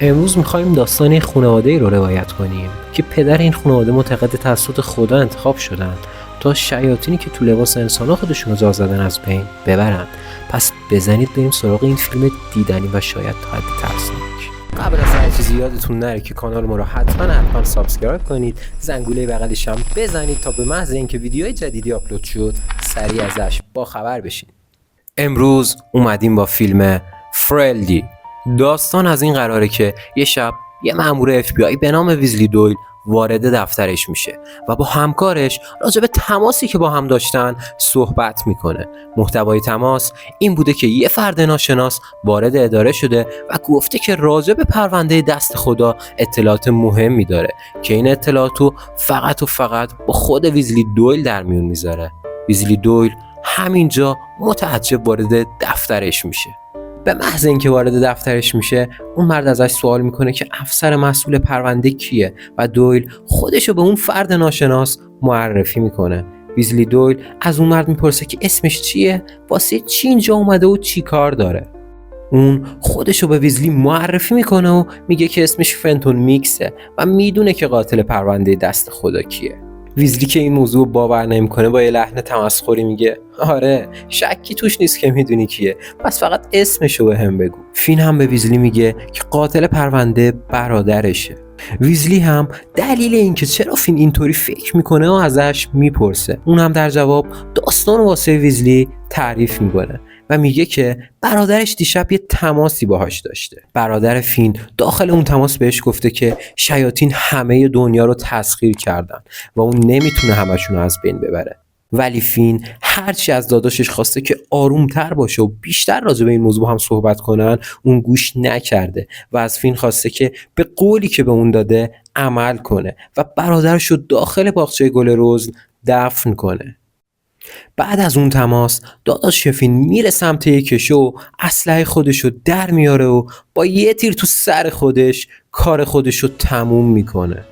امروز میخوایم داستان یک خانواده‌ای رو روایت کنیم که پدر این خانواده معتقد توسط خدا انتخاب شدن تا شیاطینی که تو لباس انسان‌ها خودشون رو جا زدن از بین ببرن. پس بزنید بریم سراغ این فیلم دیدنی و شاید تا حد ترسناک. قبل از هر چیزی یادتون نره که کانال ما رو حتما سابسکرایب کنید، زنگوله بغلش هم بزنید تا به محض اینکه ویدیوهای جدیدی آپلود شد سریع ازش با خبر بشین. امروز اومدیم با فیلم فرلدی. داستان از این قراره که یه شب یه مأمور FBI به نام ویزلی دویل وارد دفترش میشه و با همکارش راجع به تماسی که با هم داشتن صحبت میکنه. محتوای تماس این بوده که یه فرد ناشناس وارد اداره شده و گفته که راجع به پرونده دست خدا اطلاعات مهمی داره که این اطلاعاتو فقط و فقط با خود ویزلی دویل در میون میذاره. ویزلی دویل همینجا متعجب وارد دفترش میشه. به محض اینکه وارد دفترش میشه اون مرد ازش سوال میکنه که افسر مسئول پرونده کیه و دویل خودشو به اون فرد ناشناس معرفی میکنه. ویزلی دویل از اون مرد میپرسه که اسمش چیه، واسه چی اینجا اومده و چی کار داره. اون خودشو به ویزلی معرفی میکنه و میگه که اسمش فنتون میکسه و میدونه که قاتل پرونده دست خدا کیه. ویزلی که این موضوع باور نمیکنه با یه لحن تمسخری میگه آره شکی توش نیست که میدونی کیه، پس فقط اسمشو بهم بگو. فین هم به ویزلی میگه که قاتل پرونده برادرشه. ویزلی هم دلیل اینکه چرا فین اینطوری فکر میکنه و ازش میپرسه. اون هم در جواب داستان واسه ویزلی تعریف میکنه و میگه که برادرش دیشب یه تماسی باهاش داشته. برادر فین داخل اون تماس بهش گفته که شیاطین همه دنیا رو تسخیر کردن و اون نمیتونه همشون رو از بین ببره. ولی فین هرچی از داداشش خواسته که آرومتر باشه و بیشتر راجع به این موضوع هم صحبت کنن اون گوش نکرده و از فین خواسته که به قولی که به اون داده عمل کنه و برادرش رو داخل باغچه گل رز دفن کنه. بعد از اون تماس داداش فین میره سمت یک کشو و اسلحه خودشو در میاره و با یه تیر تو سر خودش کار خودشو تموم میکنه.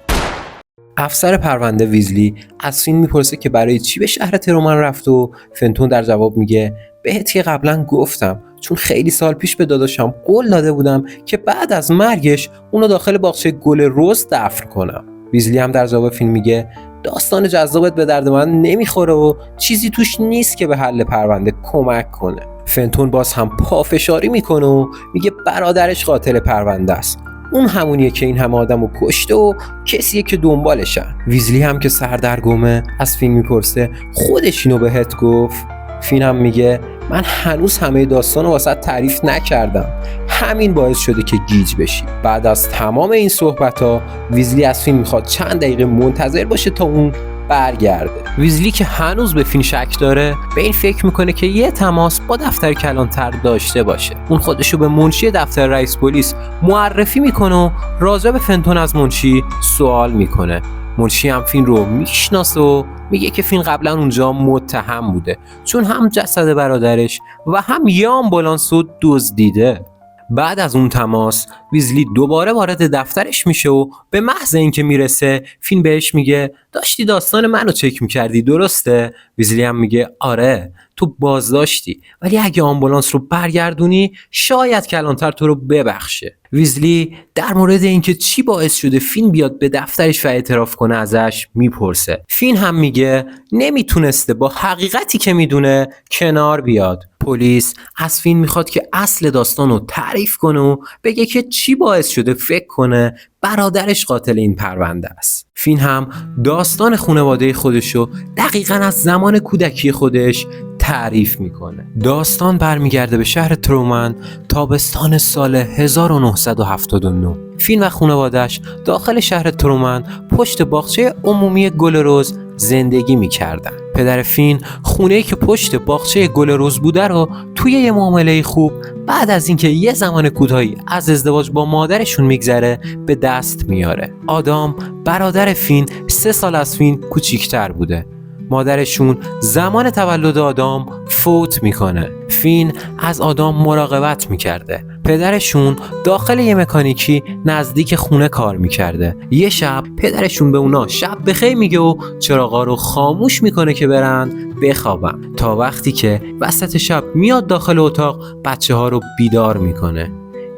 افسر پرونده ویزلی از فین میپرسه که برای چی به شهر ترومن رفت و فنتون در جواب میگه بهت که قبلا گفتم، چون خیلی سال پیش به داداشم قول داده بودم که بعد از مرگش اونو داخل باغچه گل رز دفن کنم. ویزلی هم در جواب فین میگه داستان جذابت به درد من نمیخوره و چیزی توش نیست که به حل پرونده کمک کنه. فنتون باز هم پافشاری میکنه و میگه برادرش قاتل پرونده است، اون همونیه که این همه آدمو کشته و کسیه که دنبالشن. ویزلی هم که سردرگمه از فین میپرسه خودش اینو بهت گفت؟ فین هم میگه من هنوز همه داستانو واسه تعریف نکردم، همین باعث شده که گیج بشی. بعد از تمام این صحبت‌ها ویزلی از فین میخواد چند دقیقه منتظر باشه تا اون برگرده. ویزلی که هنوز به فین شک داره به این فکر میکنه که یه تماس با دفتر کلانتر داشته باشه. اون خودشو به منشی دفتر رئیس پلیس معرفی میکنه و راجع به فنتون از منشی سوال میکنه. منشی هم فین رو میشناسه و میگه که فین قبلا اونجا متهم بوده چون هم جسد برادرش و هم یه آمبولانس رو دزدیده. بعد از اون تماس ویزلی دوباره وارد دفترش میشه و به محض اینکه میرسه فین بهش میگه داشتی داستان منو چک میکردی درسته؟ ویزلی هم میگه آره تو بازداشتی، ولی اگه آمبولانس رو برگردونی شاید کلانتر تو رو ببخشه. ویزلی در مورد اینکه چی باعث شده فین بیاد به دفترش و اعتراف کنه ازش میپرسه. فین هم میگه نمیتونسته با حقیقتی که میدونه کنار بیاد. پلیس از فین میخواد که اصل داستان رو تعریف کنه و بگه که چی باعث شده فکر کنه برادرش قاتل این پرونده است. فین هم داستان خانواده خودشو دقیقاً از زمان کودکی خودش تعریف میکنه. داستان برمیگرده به شهر ترومن تابستان سال 1979. فین و خانواده‌اش داخل شهر ترومن پشت باغچه عمومی گل رز زندگی میکردن. پدر فین خونه‌ای که پشت باغچه گل رز بوده رو توی یه معامله خوب بعد از اینکه یه زمان کوتاهی از ازدواج با مادرشون میگذره به دست میاره. آدام برادر فین 3 سال از فین کوچیک‌تر بوده. مادرشون زمان تولد آدام فوت میکنه. فین از آدام مراقبت میکرده. پدرشون داخل یه مکانیکی نزدیک خونه کار میکرده. یه شب پدرشون به اونا شب بخیر میگه و چراغا رو خاموش میکنه که برن بخوابن، تا وقتی که وسط شب میاد داخل اتاق بچه ها رو بیدار میکنه.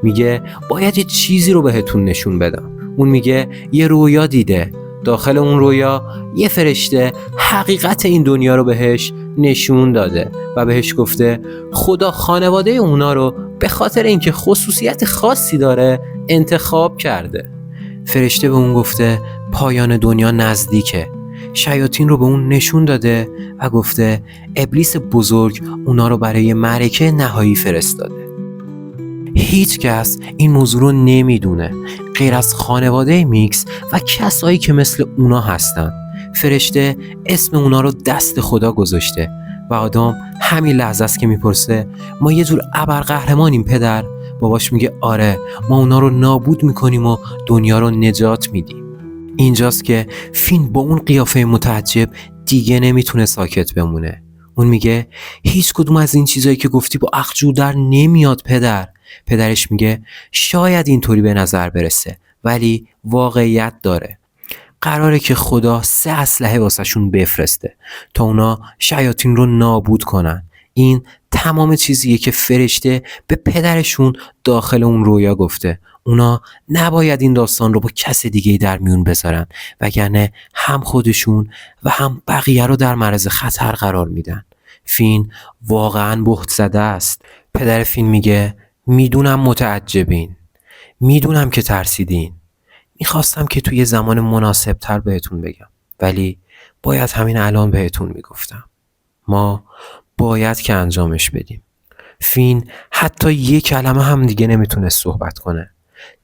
میگه باید یه چیزی رو بهتون نشون بدم. اون میگه یه رویا دیده، داخل اون رویا یه فرشته حقیقت این دنیا رو بهش نشون داده و بهش گفته خدا خانواده اونا رو به خاطر اینکه خصوصیت خاصی داره انتخاب کرده. فرشته به اون گفته پایان دنیا نزدیکه. شیاطین رو به اون نشون داده و گفته ابلیس بزرگ اونا رو برای معرکه نهایی فرستاده. هیچ کس این موضوع رو نمیدونه غیر از خانواده میکس و کسایی که مثل اونا هستن. فرشته اسم اونا رو دست خدا گذاشته و آدم همین لحظه است که میپرسه ما یه جور ابرقهرمانیم پدر؟ باباش میگه آره، ما اونا رو نابود میکنیم و دنیا رو نجات میدیم. اینجاست که فین با اون قیافه متعجب دیگه نمیتونه ساکت بمونه. اون میگه هیچ کدوم از این چیزایی که گفتی با عقل در نمیاد پدر. پدرش میگه شاید اینطوری به نظر برسه ولی واقعیت داره. قراره که خدا 3 اسلحه واسهشون بفرسته تا اونا شیاطین رو نابود کنن. این تمام چیزیه که فرشته به پدرشون داخل اون رویا گفته. اونا نباید این داستان رو با کس دیگه‌ای در میون بذارن وگرنه هم خودشون و هم بقیه رو در معرض خطر قرار میدن. فین واقعاً بهت زده است. پدر فین میگه میدونم متعجبین، میدونم که ترسیدین، میخواستم که توی زمان مناسب تر بهتون بگم ولی باید همین الان بهتون میگفتم. ما باید که انجامش بدیم. فین حتی یک کلمه هم دیگه نمیتونه صحبت کنه.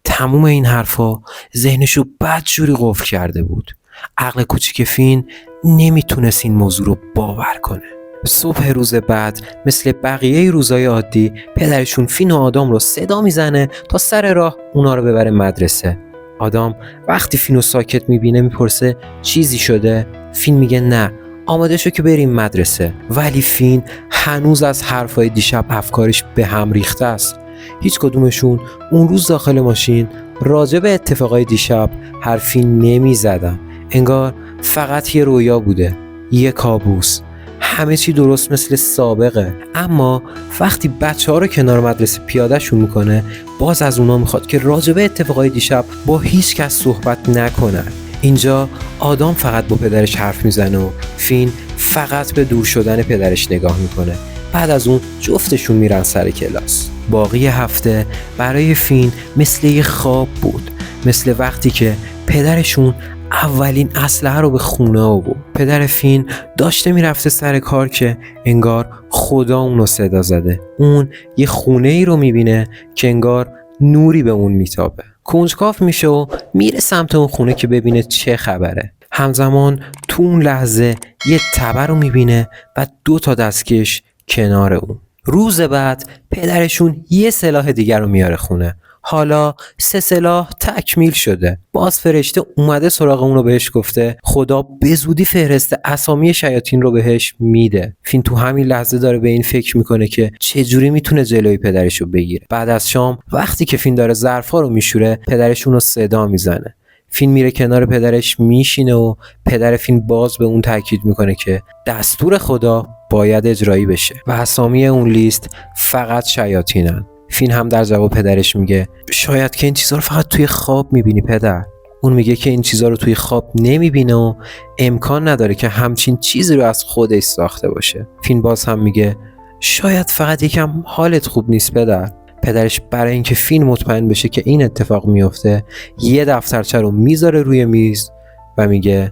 تموم این حرفا ذهنشو بدجوری قفل کرده بود. عقل کوچیک فین نمیتونست این موضوع رو باور کنه. صبح روز بعد مثل بقیه روزای عادی پدرشون فین و آدم رو صدا میزنه تا سر راه اونا رو ببره مدرسه. آدم وقتی فینو ساکت میبینه میپرسه چیزی شده؟ فین میگه نه، آماده شو که بریم مدرسه. ولی فین هنوز از حرفای دیشب افکارش به هم ریخته است. هیچ کدومشون اون روز داخل ماشین راجع به اتفاقای دیشب حرفی نمی زدن. انگار فقط یه رویا بوده، یه کابوس. همه چی درست مثل سابقه. اما وقتی بچه ها رو کنار مدرسه پیاده شون میکنه باز از اونا میخواد که راجع به اتفاقای دیشب با هیچ کس صحبت نکنن. اینجا آدم فقط با پدرش حرف میزنه و فین فقط به دور شدن پدرش نگاه میکنه. بعد از اون جفتشون میرن سر کلاس. باقی هفته برای فین مثل یه خواب بود، مثل وقتی که پدرشون اولین اسلحه رو به خونه آورد. پدر فین داشته میرفته سر کار که انگار خدا اونو صدا زده. اون یه خونه ای رو میبینه که انگار نوری به اون میتابه. کنجکاو میشه و میره سمت اون خونه که ببینه چه خبره. همزمان تو اون لحظه یه تبر رو میبینه و 2 دستکش کنار اون. روز بعد پدرشون یه سلاح دیگر رو میاره خونه. حالا 3 سلاح تکمیل شده. باز فرشته اومده سراغ اون رو بهش گفته خدا به زودی فهرست اسامی شیاطین رو بهش میده. فین تو همین لحظه داره به این فکر میکنه که چجوری میتونه جلوی پدرش رو بگیره. بعد از شام وقتی که فین داره ظرفا رو میشوره پدرشون رو صدا میزنه. فین میره کنار پدرش میشینه و پدر فین باز به اون تاکید میکنه که دستور خدا باید اجرایی بشه و اسامی اون لیست فقط شیاطینن. فین هم در جواب پدرش میگه شاید که این چیزا رو فقط توی خواب میبینی پدر. اون میگه که این چیزا رو توی خواب نمیبینه و امکان نداره که همچین چیزی رو از خودش ساخته باشه. فین باز هم میگه شاید فقط یکم حالت خوب نیست پدر. پدرش برای اینکه فین مطمئن بشه که این اتفاق میفته یه دفترچه رو میذاره روی میز و میگه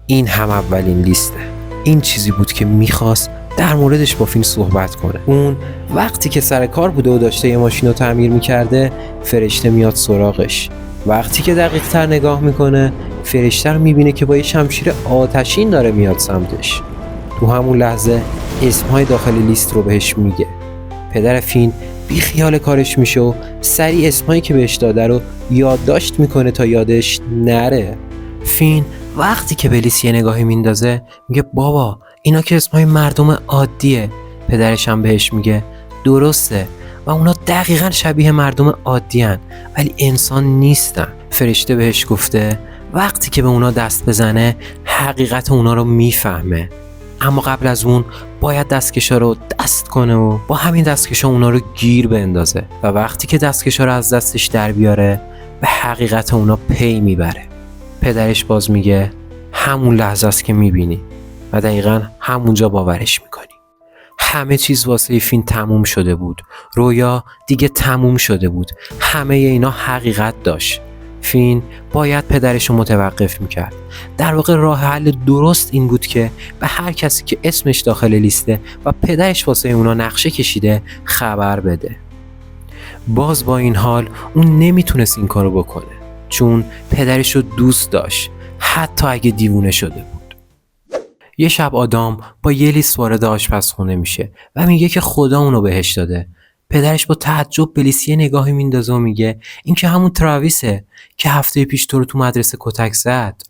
این هم اولین لیسته. این چیزی بود که میخواست در موردش با فین صحبت کنه. اون وقتی که سر کار بوده و داشته یه ماشین رو تعمیر میکرده فرشته میاد سراغش. وقتی که دقیق تر نگاه میکنه فرشته رو میبینه که با یه شمشیر آتشین داره میاد سمتش. تو همون لحظه اسمهای داخل لیست رو بهش میگه. پدر فین بی خیال کارش میشه و سریع اسمایی که بهش داده رو یادداشت میکنه تا یادش نره. فین وقتی که به لیست یه نگاهی میندازه میگه بابا اینا که اسمای مردم عادیه. پدرش هم بهش میگه درسته و اونا دقیقاً شبیه مردم عادیان ولی انسان نیستن. فرشته بهش گفته وقتی که به اونا دست بزنه حقیقت اونا رو میفهمه. اما قبل از اون باید دستکشا رو دست کنه و با همین دستکشا اونا رو گیر بندازه و وقتی که دستکشا رو از دستش در بیاره به حقیقت اونا پی میبره. پدرش باز میگه همون لحظه است که میبینی و دقیقاً همونجا باورش میکنی. همه چیز واسه فین تموم شده بود. رویا دیگه تموم شده بود. همه اینا حقیقت داشت. فین باید پدرش رو متوقف میکرد. در واقع راه حل درست این بود که به هر کسی که اسمش داخل لیسته و پدرش واسه اونا نقشه کشیده خبر بده. باز با این حال اون نمیتونست این کارو بکنه چون پدرش رو دوست داشت حتی اگه دیوونه شده بود. یه شب آدام با یه لیست وارد آشپزخونه میشه و میگه که خدا اونو بهش داده. پدرش با تعجب به لیست یه نگاهی میندازه و میگه این که همون تراویسه که هفته پیش تو رو تو مدرسه کتک زد.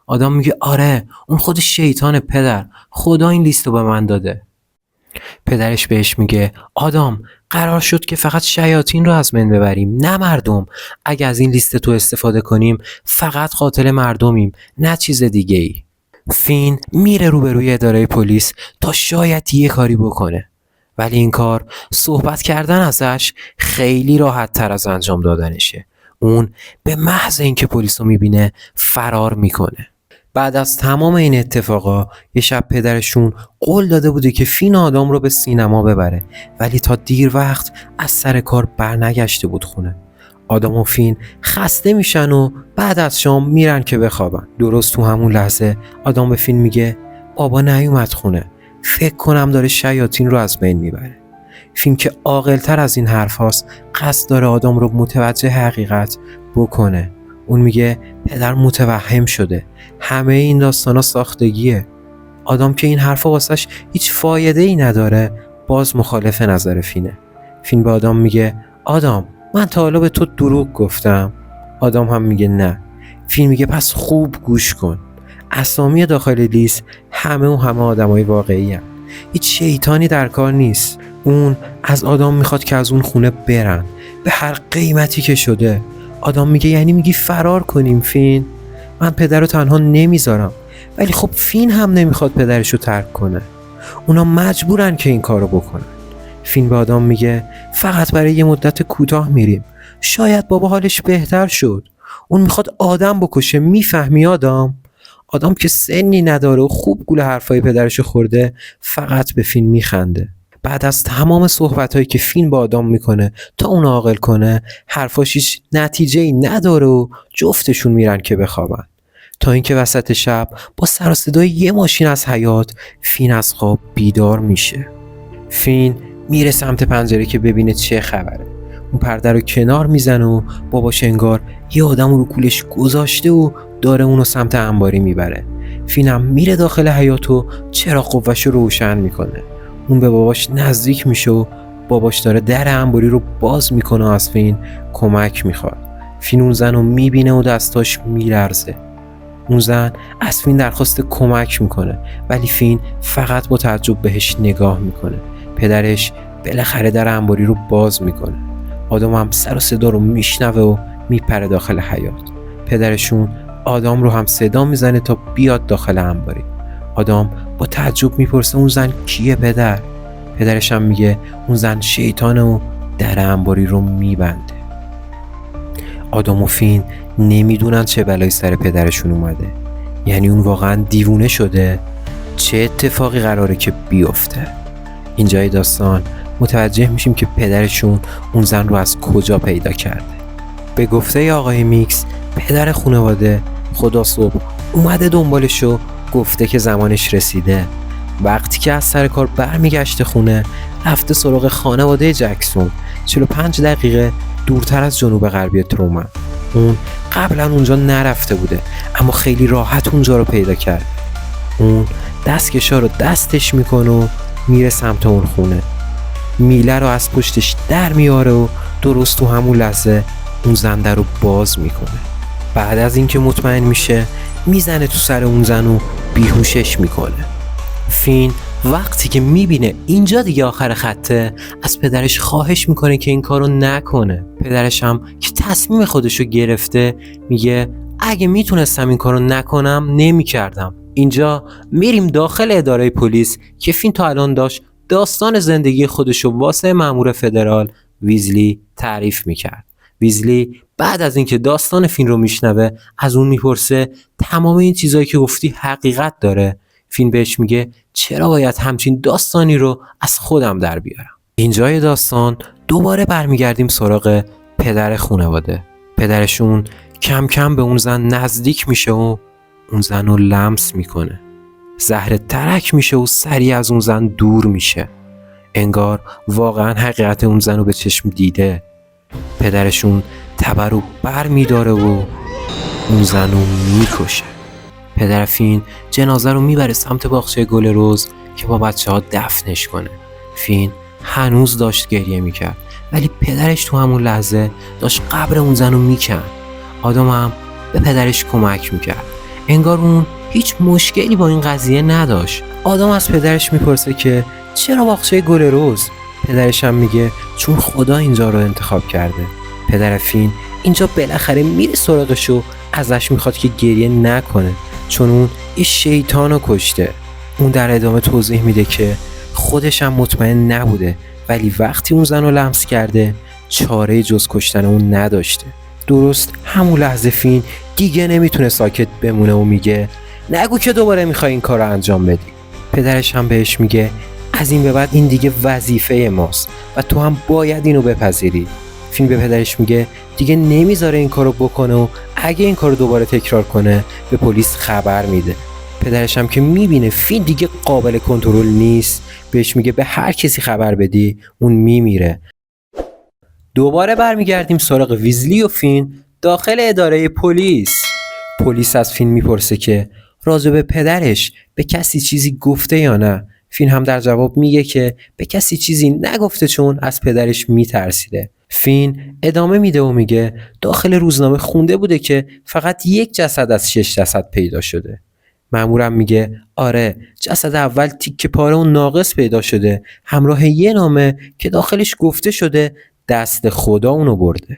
آدام میگه آره اون خود شیطان پدر، خدا این لیست رو به من داده. پدرش بهش میگه آدام قرار شد که فقط شیاطین رو از بین ببریم نه مردم. اگه از این لیست تو استفاده کنیم فقط قاتل مردمیم نه چیز دیگه ای. فین میره روبروی اداره پلیس تا شاید یه کاری بکنه ولی این کار صحبت کردن ازش خیلی راحت تر از انجام دادنشه. اون به محض اینکه پلیس رو میبینه فرار میکنه. بعد از تمام این اتفاقا یه شب پدرشون قول داده بوده که فین آدم رو به سینما ببره ولی تا دیر وقت از سر کار برنگشته بود خونه. آدم و فین خسته میشن و بعد از شام میرن که بخوابن. درست تو همون لحظه آدم به فین میگه بابا نیومد خونه، فکر کنم داره شیاطین رو از بین میبره. فین که عاقل‌تر از این حرف هاست قصد داره آدم رو متوجه حقیقت بکنه. اون میگه پدر متوهم شده، همه این داستانا ساختگیه. آدم که این حرفا واسش هیچ فایده ای نداره باز مخالف نظر فینه. فین به آدم میگه آدم من تا حالا به تو دروغ گفتم؟ آدم هم میگه نه. فین میگه پس خوب گوش کن، اسامی داخل لیست همه آدمای واقعی هن. هیچ شیطانی در کار نیست. اون از آدم میخواد که از اون خونه برن به هر قیمتی که شده. آدم میگه یعنی میگی فرار کنیم فین؟ من پدر رو تنها نمیذارم. ولی خب فین هم نمیخواد پدرش رو ترک کنه. اونا مجبورن که این کارو بکنن. فین به آدم میگه فقط برای یه مدت کوتاه میریم، شاید بابا حالش بهتر شد. اون میخواد آدم بکشه، میفهمی آدم؟ آدم که سنی نداره و خوب گول حرفای پدرشو خورده فقط به فین میخنده. بعد از تمام صحبتایی که فین با آدم میکنه تا اون عاقل کنه حرفاش هیچ نتیجه‌ای نداره و جفتشون میرن که بخوابن. تا اینکه وسط شب با سر و صدای یه ماشین از حیاط فین از خواب بیدار میشه. فین میره سمت پنجره که ببینه چه خبره. اون پرده رو کنار میزنه و باباش انگار یه آدم رو کولش گذاشته و داره اونو سمت انباری میبره. فینم میره داخل حیاط و چراغ قوه‌ش رو روشن میکنه. اون به باباش نزدیک میشه و باباش داره در انباری رو باز میکنه و از فین کمک میخواد. فین اون زن رو میبینه و دستاش میلرزه. اون زن از فین درخواست کمک میکنه ولی فین فقط با تعجب بهش نگاه میکنه. پدرش بالاخره در انباری رو باز میکنه. آدم هم سر و صدا رو میشنوه و میپره داخل حیاط. پدرشون آدم رو هم صدا میزنه تا بیاد داخل انباری. آدم با تعجب میپرسه اون زن کیه پدر؟ پدرش هم میگه اون زن شیطانه و در انباری رو میبنده. آدم و فین نمیدونن چه بلایی سر پدرشون اومده. یعنی اون واقعا دیوونه شده؟ چه اتفاقی قراره که بیفته؟ اینجای داستان متوجه میشیم که پدرشون اون زن رو از کجا پیدا کرده. به گفته آقای میکس پدر خانواده خدا صبح اومده دنبالشو، گفته که زمانش رسیده. وقتی که از سر کار برمیگشته خونه رفته سراغ خانواده جکسون 45 دقیقه دورتر از جنوب غربی ترومن. اون قبلا اونجا نرفته بوده اما خیلی راحت اونجا رو پیدا کرد. اون دستکشا رو دستش میکنه و میره سمت اون خونه. میله رو از پشتش در میاره و درست تو همون لحظه اون زنده رو باز میکنه. بعد از اینکه مطمئن میشه میزنه تو سر اون زن و بیهوشش میکنه. فین وقتی که میبینه اینجا دیگه آخر خطه از پدرش خواهش میکنه که این کارو نکنه. پدرش هم که تصمیم خودشو گرفته میگه اگه میتونستم این کارو نکنم نمیکردم، اینجا میریم داخل اداره پلیس که فین تا الان داشت داستان زندگی خودشو واسه مأمور فدرال ویزلی تعریف میکرد. ویزلی بعد از اینکه داستان فین رو میشنوه از اون میپرسه تمام این چیزایی که گفتی حقیقت داره؟ فین بهش میگه چرا باید همچین داستانی رو از خودم در بیارم؟ اینجای داستان دوباره برمیگردیم سراغ پدر خانواده. پدرشون کم کم به اون زن نزدیک میشه و اون زن رو لمس میکنه. زهر ترک میشه و سریع از اون زن دور میشه. انگار واقعا حقیقت اون زن رو به چشم دیده. پدرشون تبر رو بر میداره و اون زن رو میکشه. پدر فین جنازه رو میبره سمت باغچه گل رز که با بچه ها دفنش کنه. فین هنوز داشت گریه میکرد ولی پدرش تو همون لحظه داشت قبر اون زن رو میکن. آدم هم به پدرش کمک میکرد. انگار اون هیچ مشکلی با این قضیه نداشت. آدم از پدرش میپرسه که چرا باغچه گل رز؟ پدرش هم میگه چون خدا اینجا رو انتخاب کرده. پدر فین اینجا بالاخره میره سراغش و ازش میخواد که گریه نکنه چون اون یه شیطان رو کشته. اون در ادامه توضیح میده که خودش هم مطمئن نبوده ولی وقتی اون زن رو لمس کرده چاره جز کشتن اون نداشته. درست همون لحظه فین دیگه نمیتونه ساکت بمونه و میگه نگو که دوباره میخوای این کار رو انجام بدی. پدرش هم بهش میگه از این به بعد این دیگه وظیفه ماست و تو هم باید اینو بپذیری. فین به پدرش میگه دیگه نمیذاره این کارو بکنه و اگه این کارو دوباره تکرار کنه به پلیس خبر میده. پدرش هم که میبینه فین دیگه قابل کنترل نیست بهش میگه به هر کسی خبر بدی اون میمیره. دوباره برمیگردیم سراغ ویزلی و فین داخل اداره پلیس. پلیس از فین میپرسه که راجع به پدرش به کسی چیزی گفته یا نه. فین هم در جواب میگه که به کسی چیزی نگفته چون از پدرش میترسیده. فین ادامه میده و میگه داخل روزنامه خونده بوده که فقط یک جسد از 6 جسد پیدا شده. مأمورم میگه آره جسد اول تیکه پاره و ناقص پیدا شده همراه یه نامه که داخلش گفته شده دست خدا اونو برده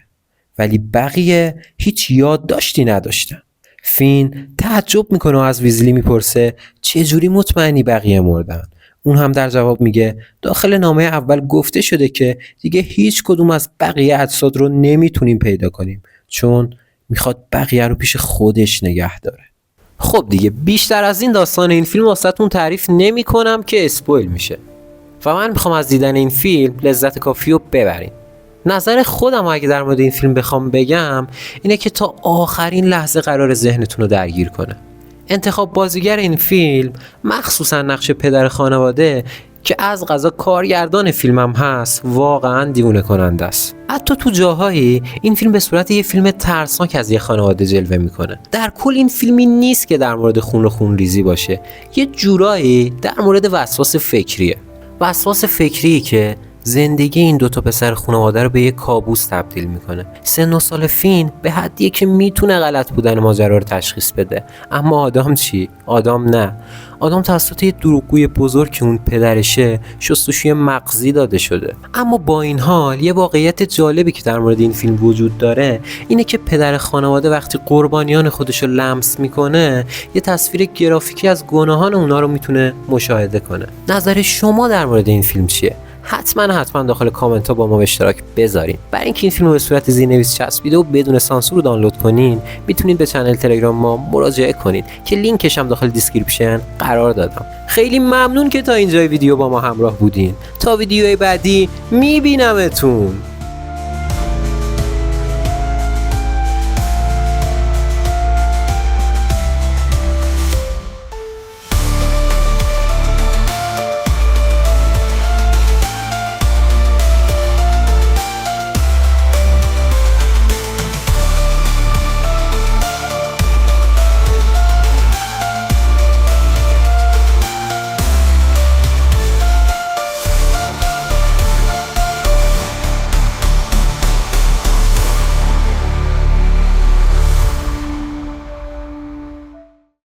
ولی بقیه هیچ یادداشتی نداشتن. فین تعجب میکنه و از ویزلی میپرسه چجوری مطمئنی بقیه مردن؟ اون هم در جواب میگه داخل نامه اول گفته شده که دیگه هیچ کدوم از بقیه اجساد رو نمیتونیم پیدا کنیم چون میخواد بقیه رو پیش خودش نگه داره. خب دیگه بیشتر از این داستان این فیلم واسهتون تعریف نمی کنم که اسپویل میشه و من میخوام از دیدن این فیلم لذت کافی رو ببرین. نظر خودم اگه در مورد این فیلم بخوام بگم اینه که تا آخرین لحظه قرار ذهنتون رو درگیر کنه. انتخاب بازیگر این فیلم مخصوصا نقش پدر خانواده که از قضا کارگردان فیلمم هست واقعا دیوونه کننده است. حتی تو جاهایی این فیلم به صورت یه فیلم ترسناک از یه خانواده جلوه میکنه. در کل این فیلمی نیست که در مورد خون و خونریزی باشه، یه جورایی در مورد وسواس فکریه. وسواس فکری که زندگی این دوتا پسر خانواده رو به یک کابوس تبدیل میکنه. سن و سال فین به حدیه که میتونه غلط بودن ماجرا رو تشخیص بده، اما آدم چی؟ آدم نه. آدم توسط یه دروغگوی بزرگ که اون پدرشه شستشوی مغزی داده شده. اما با این حال یه واقعیت جالبی که در مورد این فیلم وجود داره اینه که پدر خانواده وقتی قربانیان خودش رو لمس میکنه یه تصویر گرافیکی از گناهان اونا رو میتونه مشاهده کنه. نظر شما در مورد این فیلم چیه؟ حتما داخل کامنت ها با ما به اشتراک بذارین. برای اینکه این فیلم رو به صورت زیرنویس چسبیده و بدون سانسور رو دانلود کنین میتونید به چنل تلگرام ما مراجعه کنید که لینکش هم داخل دیسکریپشن قرار دادم. خیلی ممنون که تا اینجای ویدیو با ما همراه بودین. تا ویدیوی بعدی میبینمتون.